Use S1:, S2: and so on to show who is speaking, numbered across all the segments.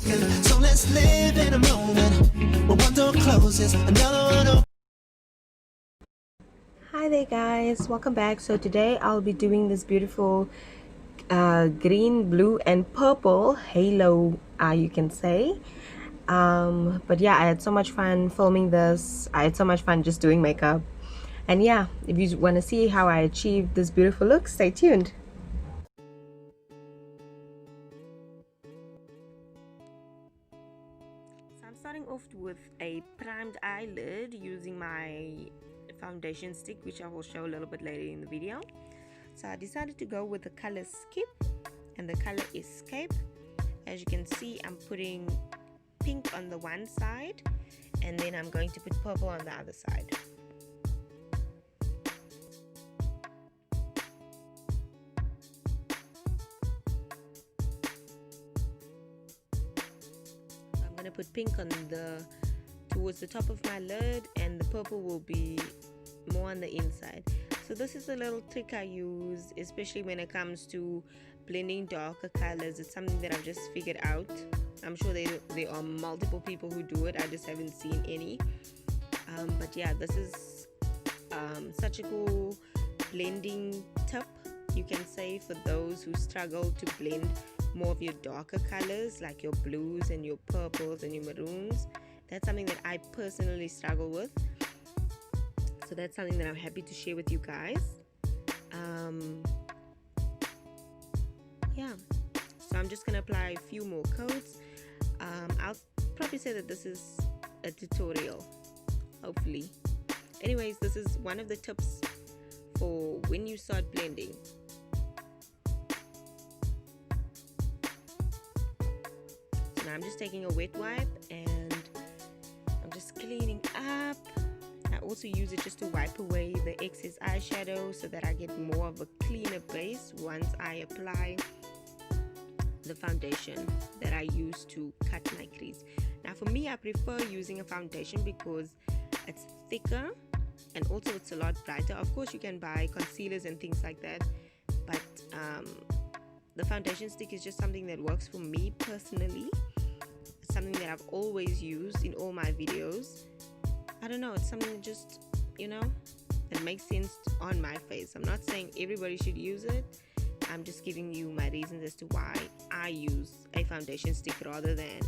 S1: broken. So let's live in a moment. When one door closes, another one opens.
S2: Hi there guys, welcome back. So today I'll be doing this beautiful green, blue and purple halo, you can say. But yeah, I had so much fun filming this. I had so much fun just doing makeup. And yeah, if you want to see how I achieved this beautiful look, stay tuned. So I'm starting off with a primed eyelid using my foundation stick, which I will show a little bit later in the video. So I decided to go with the color Skip and the color Escape. As you can see, I'm putting pink on the one side and then I'm going to put purple on the other side. So I'm going to put pink on towards the top of my lid, and the purple will be more on the inside. So this is a little trick I use, especially when it comes to blending darker colors. It's something that I've just figured out. I'm sure there are multiple people who do it. I just haven't seen any. But yeah, this is such a cool blending tip, you can say, for those who struggle to blend more of your darker colors, like your blues and your purples and your maroons. That's something that I personally struggle with. So that's something that I'm happy to share with you guys. Yeah, so I'm just gonna apply a few more coats. I'll probably say that this is a tutorial, hopefully. Anyways, this is one of the tips for when you start blending. So now I'm just taking a wet wipe and I'm just cleaning up. I also use it just to wipe away the excess eyeshadow so that I get more of a cleaner base once I apply the foundation that I use to cut my crease. Now for me, I prefer using a foundation because it's thicker and also it's a lot brighter. Of course you can buy concealers and things like that, but the foundation stick is just something that works for me personally. It's something that I've always used in all my videos. I don't know, it's something that just, you know, that makes sense on my face. I'm not saying everybody should use it. I'm just giving you my reasons as to why I use a foundation stick rather than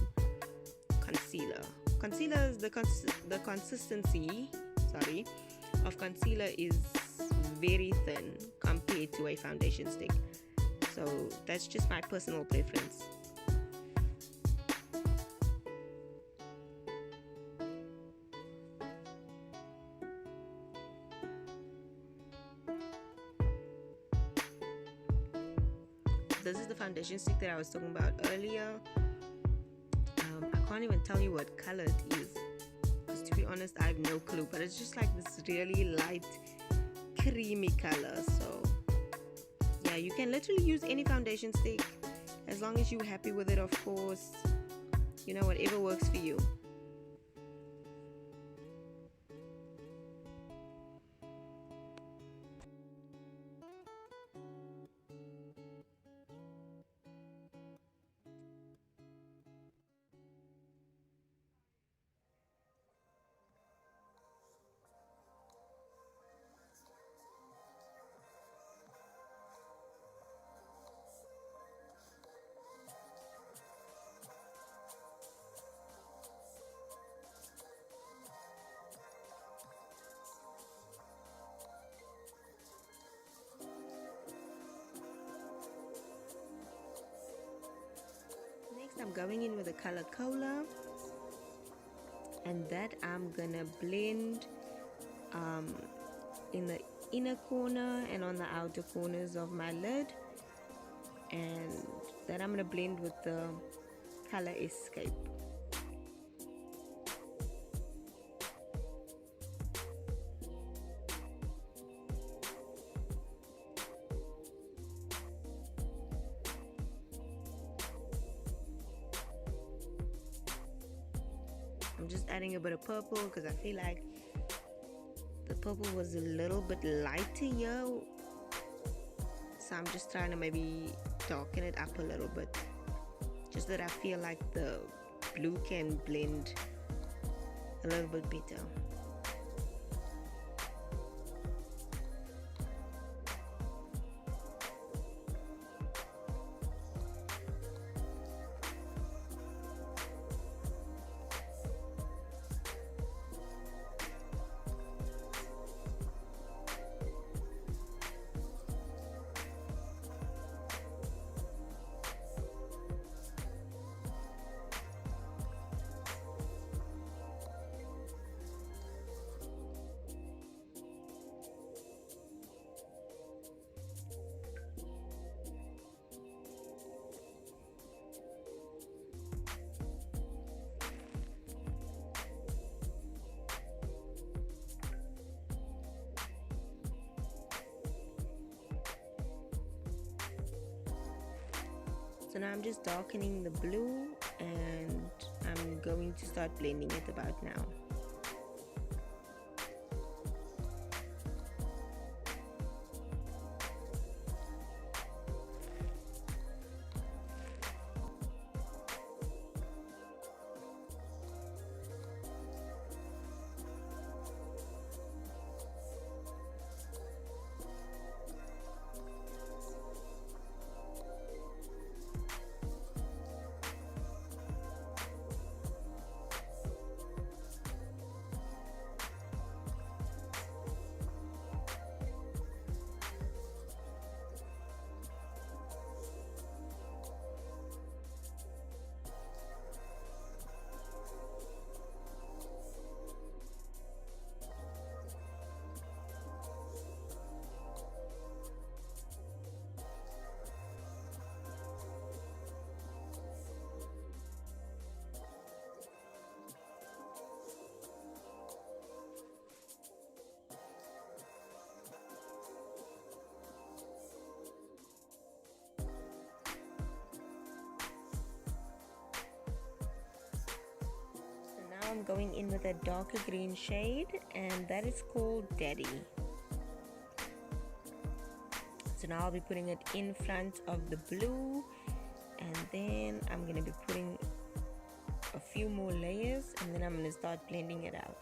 S2: concealer. Concealer is the consistency, of concealer is very thin compared to a foundation stick. So that's just my personal preference. This is the foundation stick that I was talking about earlier. I can't even tell you what color it is, because to be honest I have no clue, but it's just like this really light creamy color. So yeah, you can literally use any foundation stick as long as you're happy with it, of course, you know, whatever works for you. I'm going in with the color Cola, and that I'm gonna blend in the inner corner and on the outer corners of my lid, and that I'm gonna blend with the color Escape. I'm just adding a bit of purple because I feel like the purple was a little bit lighter here, so I'm just trying to maybe darken it up a little bit just that I feel like the blue can blend a little bit better. So now I'm just darkening the blue, and I'm going to start blending it about now. I'm going in with a darker green shade, and that is called Daddy. So now I'll be putting it in front of the blue, and then I'm going to be putting a few more layers, and then I'm going to start blending it out.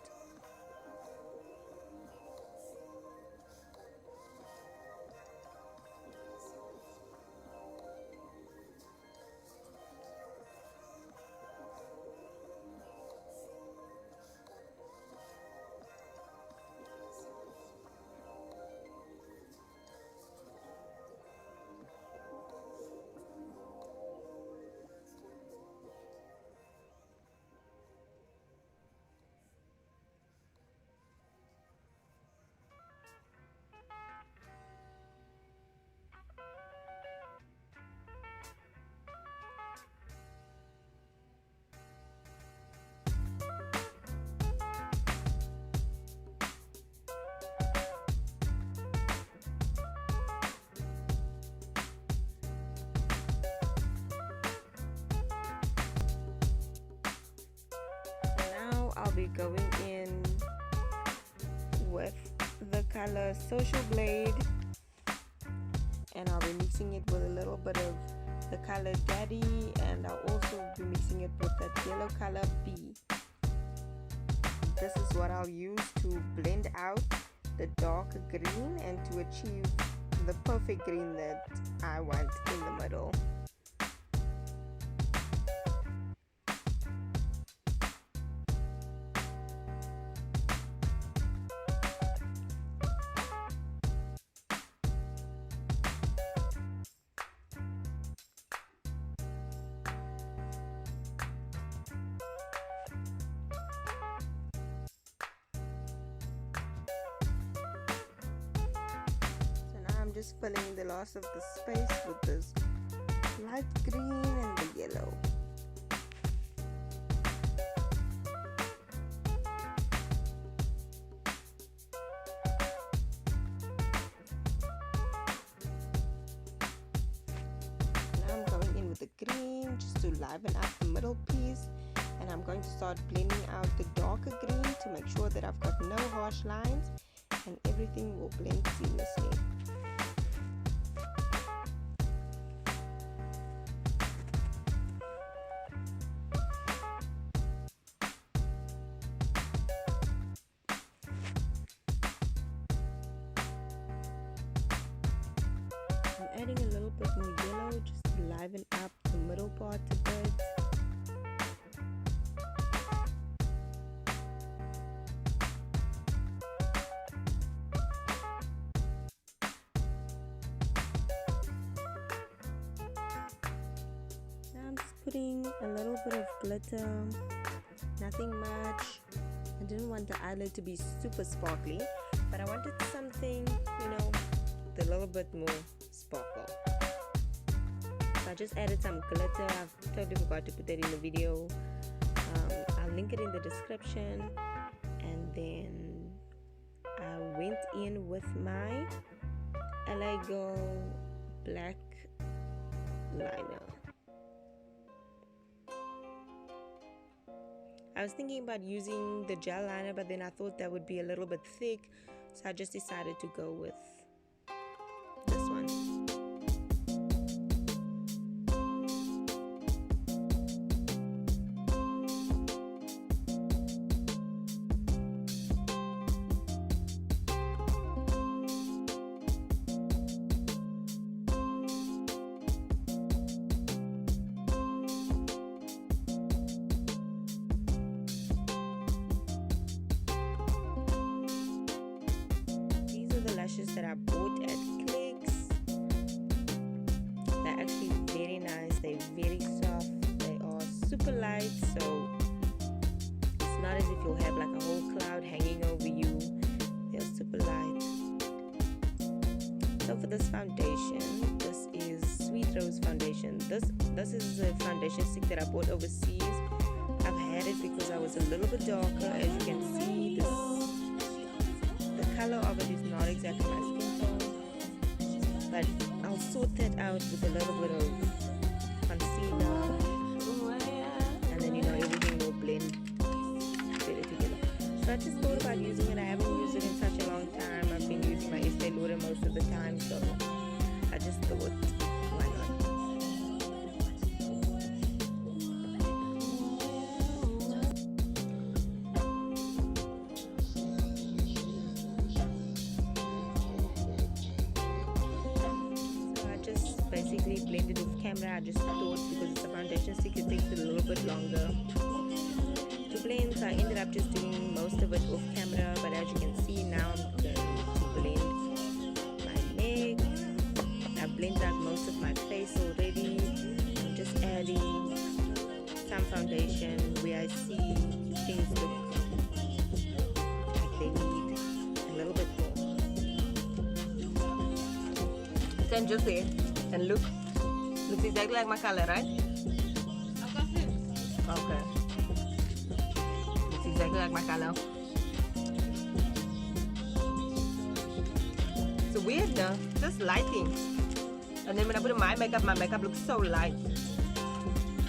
S2: I'll be going in with the color Social Blade, and I'll be mixing it with a little bit of the color Daddy, and I'll also be mixing it with that yellow color B. This is what I'll use to blend out the dark green and to achieve the perfect green that I want in the middle. Just filling the last of the space with this light green and the yellow. Now I'm going in with the green just to liven up the middle piece, and I'm going to start blending out the darker green to make sure that I've got no harsh lines and everything will blend seamlessly. liven up the middle part a bit. I'm just putting a little bit of glitter, nothing much. I didn't want the eyelid to be super sparkly, but I wanted something, you know, with a little bit more sparkle. So I just added some glitter. I totally forgot to put that in the video. I'll link it in the description. And then I went in with my LA Girl black liner. I was thinking about using the gel liner, but then I thought that would be a little bit thick, so I just decided to go with this one. That I bought at THANKX. They're actually very nice. They're very soft. They are super light, so it's not as if you'll have like a whole cloud hanging over you. They're super light. So for this foundation, this is Sweet Rose foundation. This is a foundation stick that I bought overseas. I've had it because I was a little bit darker. As you can see, the color of it is not exactly my skin tone, but I'll sort that out with a little bit of concealer, and then, you know, everything will blend better together. So I just thought about using it. I haven't used it in such a long time. I've been using my Estee Lauder most of the time, so I just thought, why not? Basically blended with camera. I just thought because it's a foundation stick, it takes a little bit longer to blend, so I ended up just doing most of it off camera. But as you can see, now I'm going to blend my neck. I've blended out most of my face already. I'm just adding some foundation where I see things look like they need a little bit more. Then just there. And looks exactly like my color, right? Okay. Looks exactly like my color. It's weird, no? Just lighting. And then when I put on my makeup looks so light.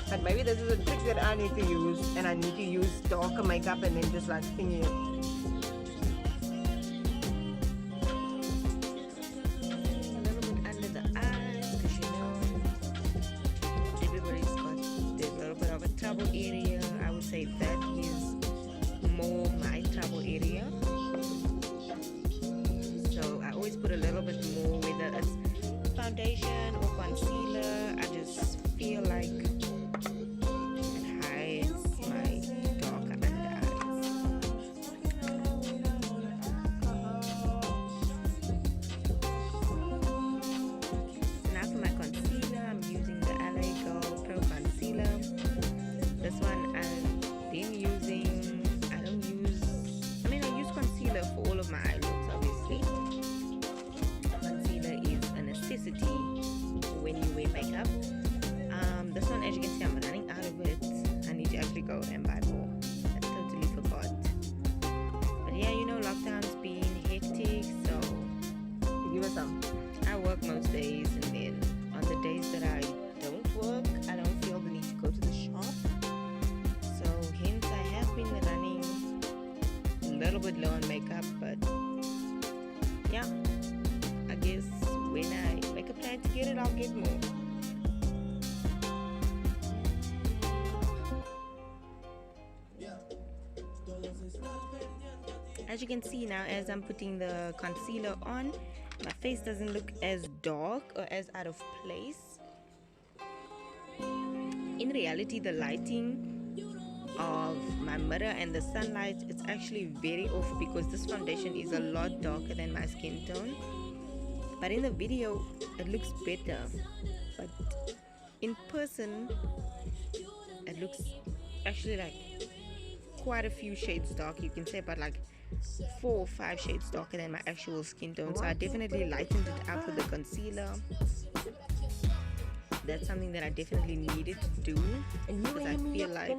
S2: But maybe this is a trick that I need to use, and I need to use darker makeup and then just like thingy it. Area, I would say that is more my trouble area, so I always put a little bit more, whether it's foundation or concealer. I just feel like it hides my darker under eyes. Now for my concealer, I'm using the LA Girl Pro Concealer. This one I've been using. I use concealer for all of my eye looks, obviously. Concealer is a necessity when you wear makeup. This one, as you can see, I'm running out of it. I need to actually go and buy more. I totally forgot. But yeah, you know, lockdown's been hectic, so give us some. I work most days, and then on the days that I don't work, I don't feel the need to go to the shop. Hence I have been running a little bit low on makeup, but yeah, I guess when I make a plan to get it, I'll get more. As you can see now, as I'm putting the concealer on, my face doesn't look as dark or as out of place. in reality the lighting of my mirror and the sunlight, it's actually very off because this foundation is a lot darker than my skin tone, but in the video it looks better, but in person it looks actually like quite a few shades dark. You can say about like 4 or 5 shades darker than my actual skin tone. So I definitely lightened it up with the concealer. That's something that I definitely needed to do because I feel like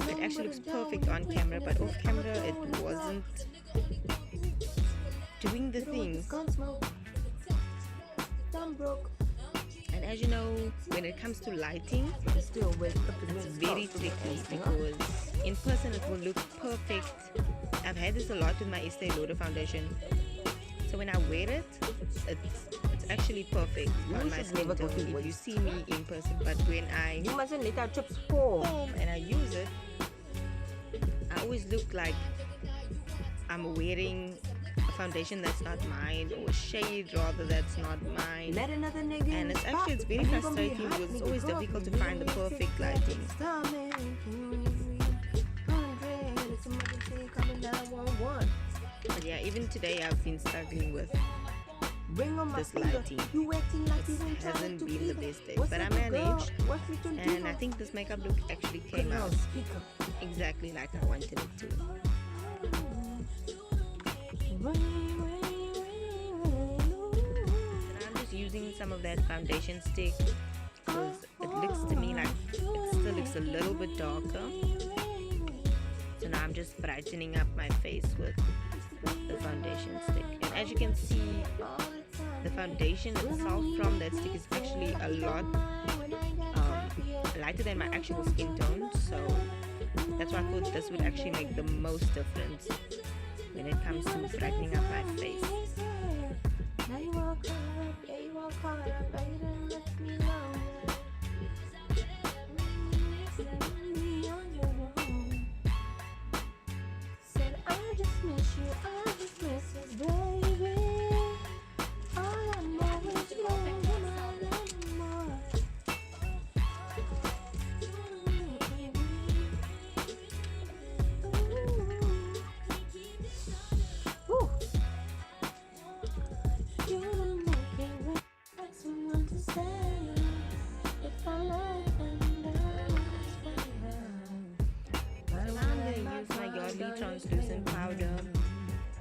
S2: it actually looks perfect on camera, but off camera it wasn't doing the thing. And as you know, when it comes to lighting, it's very tricky because in person it will look perfect. I've had this a lot with my Estee Lauder foundation. So when I wear it, it's actually perfect on my skin tone if you see me in person. But when I home and I use it, I always look like I'm wearing a foundation that's not mine, or a shade rather that's not mine. And it's very frustrating because it's always difficult to find the perfect lighting. But yeah, even today I've been struggling with this lighting. It hasn't been the best day, but I managed, and I think this makeup look actually came out exactly like I wanted it to. And I'm just using some of that foundation stick because it looks to me like it still looks a little bit darker. So now I'm just brightening up my face with the foundation stick. And as you can see, the foundation itself from that stick is actually a lot lighter than my actual skin tone. So that's why I thought this would actually make the most difference when it comes to brightening up my face. Yardley translucent powder.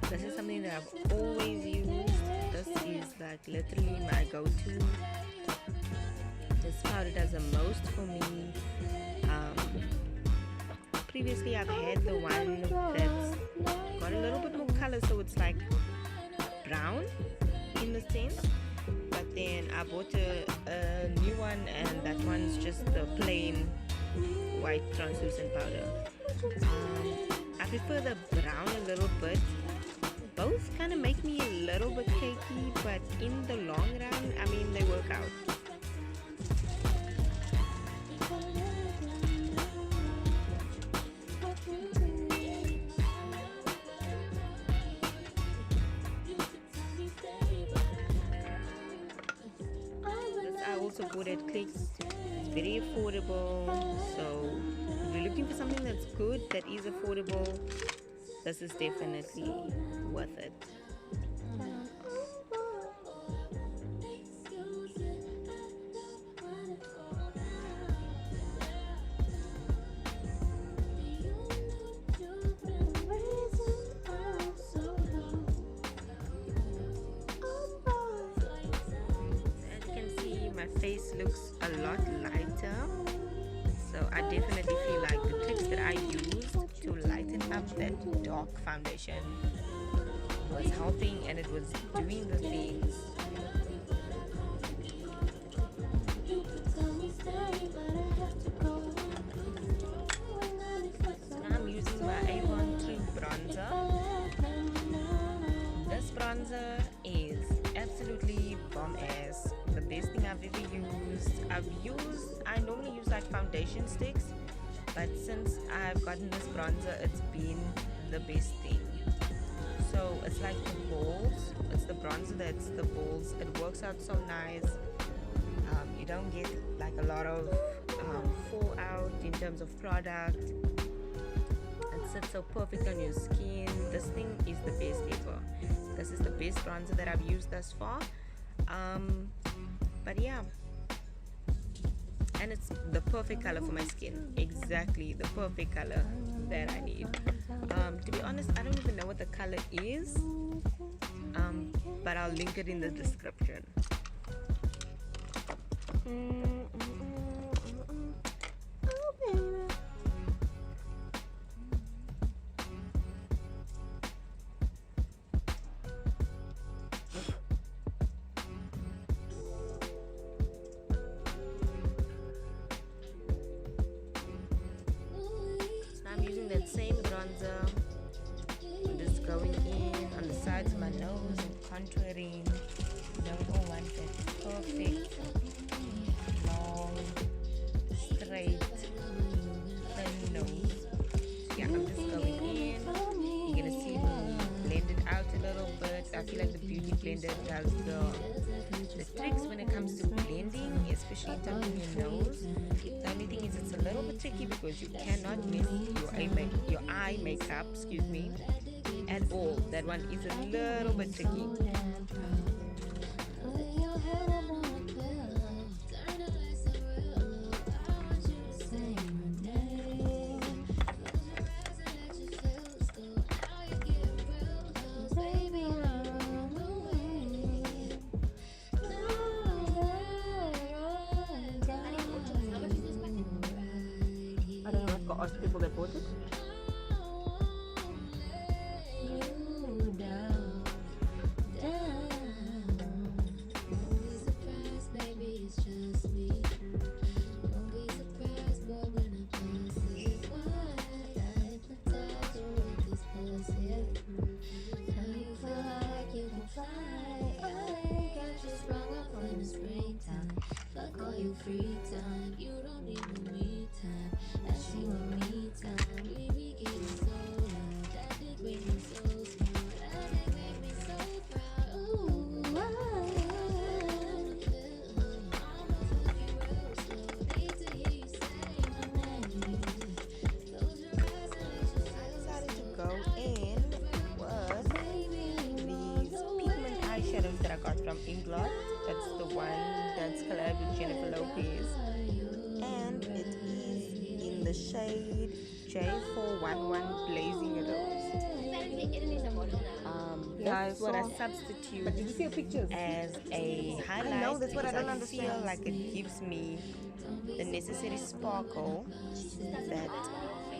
S2: This is something that I've always used. This is like literally my go-to. This powder does the most for me. Previously I've had the one that's got a little bit more color, so it's like brown in the sense, but then I bought a new one, and that one's just the plain white translucent powder. I prefer the brown a little bit. Both kind of make me a little bit cakey, but in the long run, I mean, they work out. I also bought at THANKX. It's very affordable, so if you're looking for something that's good, that is affordable, this is definitely worth it. Face looks a lot lighter, so I definitely feel like the tricks that I used to lighten up that dark foundation was helping, and it was doing the things. So now I'm using my Avon True Bronzer. This bronzer is absolutely bomb ass. The best thing I've ever used. I normally use like foundation sticks, but since I've gotten this bronzer, it's been the best thing. So it's like the balls, it's the bronzer that's the balls. It works out so nice. You don't get like a lot of fallout in terms of product. It sits so perfect on your skin. This thing is the best ever. This is the best bronzer that I've used thus far. But yeah, and it's the perfect color for my skin. Exactly the perfect color that I need. To be honest, I don't even know what the color is, but I'll link it in the description. I'm using that same bronzer. I'm just going in on the sides of my nose and contouring. Don't want that perfect, long, straight, thin nose. Yeah, I'm just going in. You're gonna see me blend it out a little bit. I feel like the beauty blender does the tricks when it comes to blending, especially in terms of your nose. The only thing is it's a little bit tricky because you cannot miss your eye makeup, excuse me, at all. That one is a little bit tricky.
S3: Ask people that bought it.
S1: Free time, you don't need no me time. As you want me time, we be getting so loud. That did make me so smart. That did make me so proud. Ooh, I'ma took you real slow. Need to hear you say my name. Close your eyes and let yourself.
S2: I decided to go in with these pigment eyeshadows that I got from Inglot. That's the one that's collabed with Jennifer Lopez, and it is in the shade J411 Blazing Rose. That's what I substitute
S3: But did you see your pictures?
S2: as a highlight.
S3: I know, that's what I
S2: because
S3: don't understand.
S2: feel like it gives me the necessary sparkle that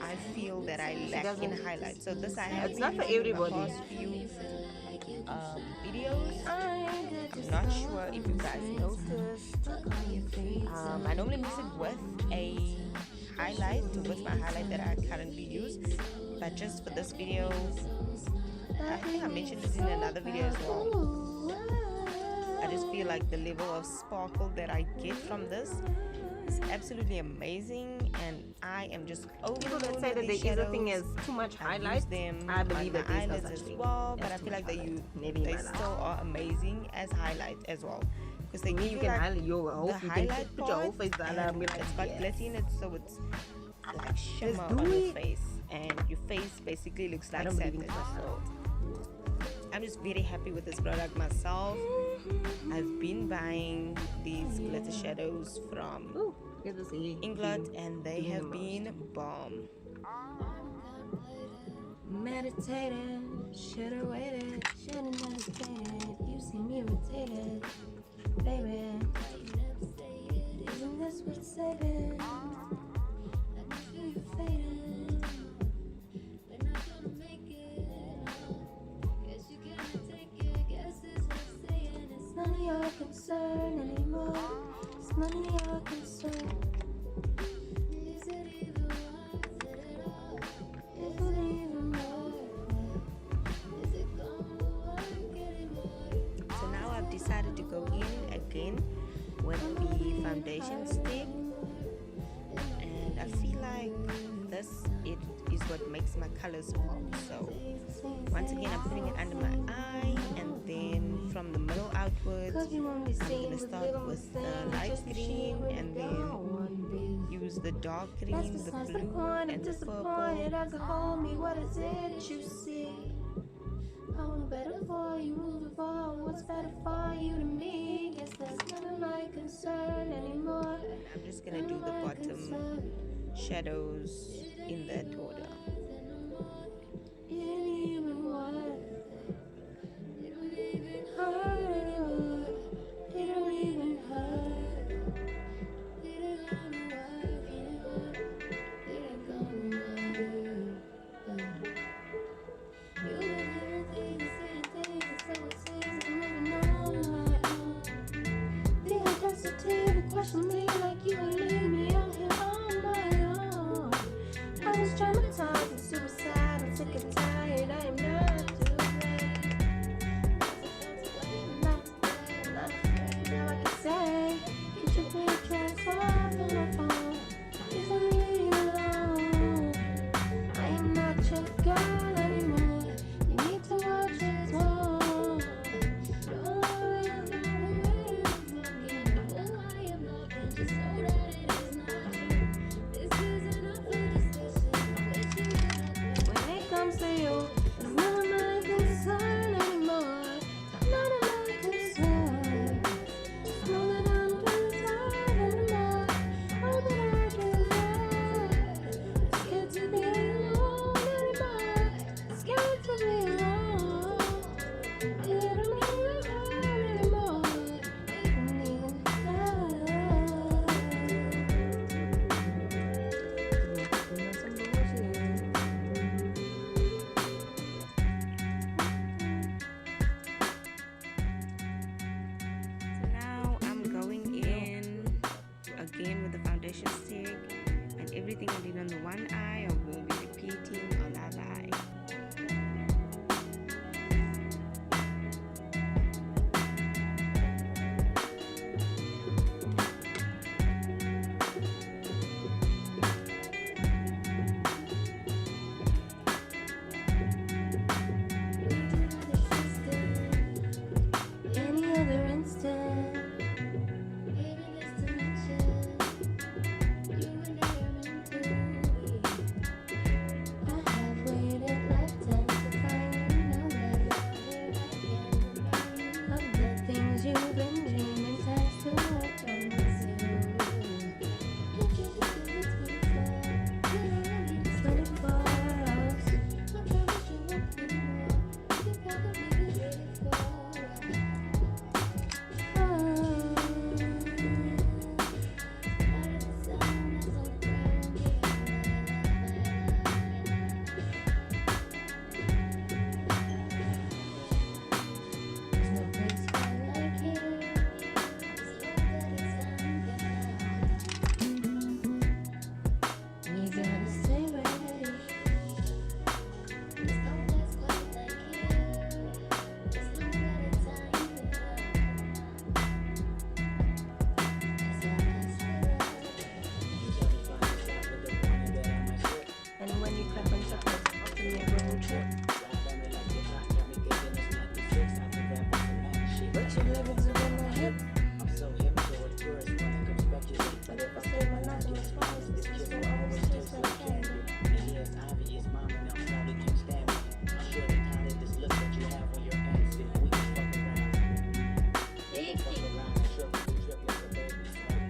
S2: I feel that I lack in highlight. So this I have
S3: It's not for
S2: been using
S3: everybody.
S2: the past few videos. I'm not sure if you guys noticed. I normally mix it with a highlight, with my highlight that I currently use, but just for this video, I think I mentioned this in another video as well. I just feel like the level of sparkle that I get from this is absolutely amazing, and I am just over
S3: People
S2: the
S3: that
S2: moon
S3: say
S2: with
S3: that there
S2: these
S3: is a thing as
S2: shadows.
S3: too much
S2: I've
S3: highlight.
S2: used them
S3: I believe
S2: on
S3: that
S2: my
S3: there's no
S2: eyelids
S3: such
S2: as
S3: thing.
S2: well, but
S3: That's
S2: I
S3: too
S2: feel like
S3: much
S2: they
S3: highlight. Never in
S2: they
S3: my life.
S2: still are amazing as highlight as well, because they
S3: Me,
S2: give
S3: you
S2: you
S3: can
S2: like
S3: highlight your whole,
S2: the
S3: you can
S2: highlight
S3: put your whole
S2: part,
S3: face down and be like,
S2: it's got
S3: yes.
S2: glitter in it, so it's like shimmer
S3: do
S2: on your
S3: it.
S2: face, and your face basically looks
S3: I
S2: like
S3: don't believe in
S2: satin.
S3: trust.
S2: So I'm just very happy with this product myself. I've been buying these glitter shadows from
S3: Ooh, get to see
S2: Inglot, and they
S3: Being
S2: have
S3: the
S2: been bomb.
S3: meditated, should've waited, should've meditated. You seem irritated, baby. Isn't this what's saving? I can feel you fading. We're not gonna make it. Guess you cannot take it. Guess it's what's saying. It's none of your concern anymore. It's none of your concern. Is it even worth it at all? Is it even worth it? Is it gonna work anymore?
S2: So now I've decided to go in again with the foundation stick, and I feel like this, it is what makes my colors pop. So once again, I'm putting it under my eye, and then from the middle outwards, I'm going to start with the light green, and then use the dark green, the blue, and the purple.
S3: What is it you see? I want better for you, moving forward. What's better for you to me? Guess that's none of my concern anymore.
S2: I'm just gonna do the bottom shadows in that order.
S3: It ain't even worth it. It don't even hurt anymore. It don't even hurt. It ain't gonna work anymore. It ain't gonna work. You've been hearing things, saying things, and so it seems I'm living on my own. The audacity to question me like you ain't leave me out here on my own. I was traumatized and suicidal, sick and tired. I am not too late. Not afraid. Now I can say, get your pictures off of my phone. 'Cause I'm really alone. I am not your girl anymore. You need to watch your tone. Don't worry about the way I'm talking. Oh, I am loving just so that it is not true. This is enough for discussion. Wish you had. When it comes to you, it's none of my concern anymore. None of my concern. Just know that I'm concerned anymore. All that I deserve. Scared to be alone anymore. Scared to be alone. It don't even hurt anymore. It don't even hurt.
S2: So now I'm going in again with the foundation stick, and everything I did on the one eye I will be repeating on the other eye.
S3: Any other instant, even this dimension, you and I are meant to be. I have waited lifetimes to find you. Now that you're here again, of the things you've been dreaming, times to work on this you. Can't you just do it 24? You don't need 24 hours. I promise you won't be more. You probably be ready for it. And when you clap on top of your road trip, but you live into my hip. But if I say my life was twice, it's just so always just okay.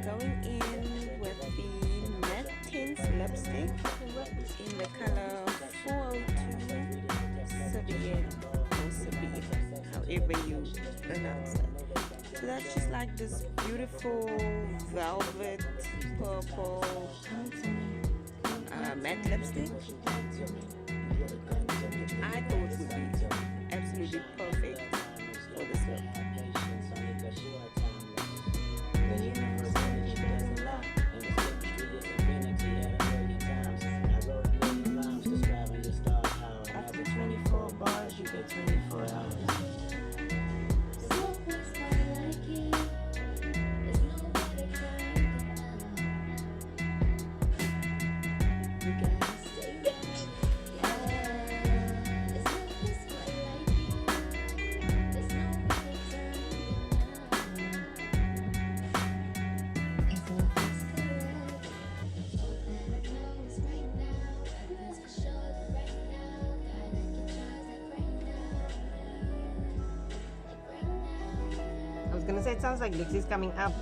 S2: Going in with the matte tints lipstick in the color 402 Severe or Severe, however you pronounce it. So that's just like this beautiful velvet purple matte lipstick. I thought would be absolutely perfect for this look.
S3: After 24 bars, you get 24 hours. You gotta stay
S2: gonna say it sounds like Lexi's coming up.